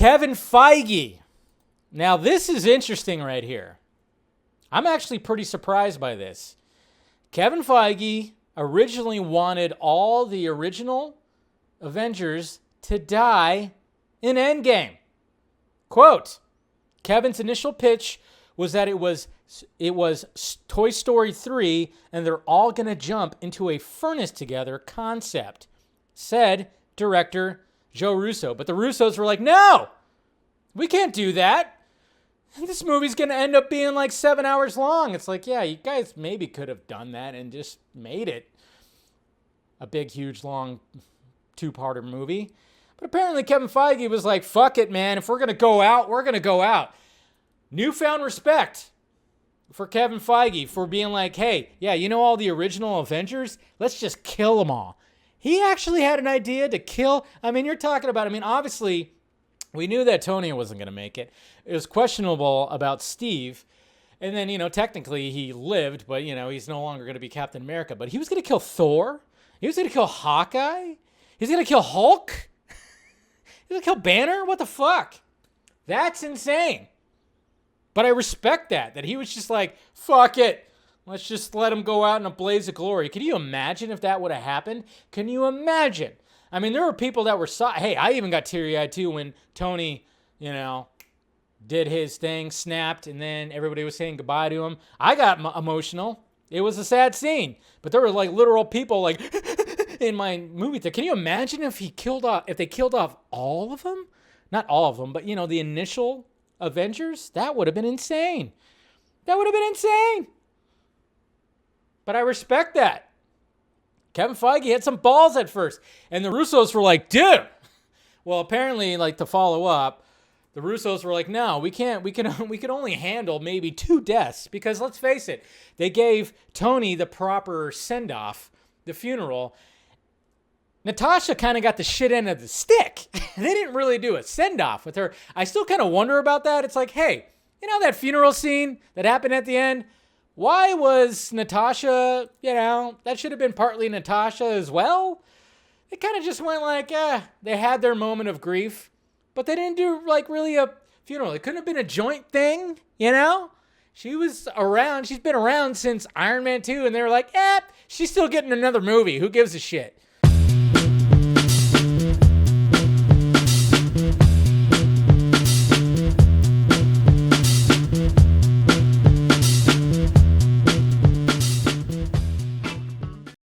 Kevin Feige. Now, this is interesting right here. I'm actually pretty surprised by this. Kevin Feige originally wanted all the original Avengers to die in Endgame. Quote, Kevin's initial pitch was that it was Toy Story 3 and they're all going to jump into a furnace together concept, said director Joe Russo. But the Russos were like, no, we can't do that. This movie's going to end up being like 7 hours long. It's like, yeah, you guys maybe could have done that and just made it a big, huge, long two-parter movie. But apparently Kevin Feige was like, fuck it, man. If we're going to go out, we're going to go out. Newfound respect for Kevin Feige for being like, hey, yeah, you know all the original Avengers? Let's just kill them all. He actually had an idea to kill. I mean, you're talking about, obviously, we knew that Tony wasn't going to make it. It was questionable about Steve. And then, technically he lived, but, he's no longer going to be Captain America. But he was going to kill Thor. He was going to kill Hawkeye. He's going to kill Hulk. He's going to kill Banner. What the fuck? That's insane. But I respect that he was just like, fuck it. Let's just let him go out in a blaze of glory. Can you imagine if that would have happened? Can you imagine? There were people that were, hey, I even got teary-eyed too when Tony, did his thing, snapped, and then everybody was saying goodbye to him. I got emotional. It was a sad scene. But there were like literal people like in my movie theater. Can you imagine if they killed off all of them? Not all of them, but the initial Avengers? That would have been insane. That would have been insane. But I respect that. Kevin Feige had some balls at first. And the Russos were like, dude. Well, apparently, to follow up, the Russos were like, no, we can't. We can only handle maybe 2 deaths. Because let's face it, they gave Tony the proper send-off, the funeral. Natasha kind of got the shit end of the stick. They didn't really do a send-off with her. I still kind of wonder about that. It's like, hey, that funeral scene that happened at the end? Why was Natasha, that should have been partly Natasha as well? It kind of just went like, they had their moment of grief, but they didn't do really a funeral. It couldn't have been a joint thing, She was around. She's been around since Iron Man 2, and they were like, she's still getting another movie. Who gives a shit?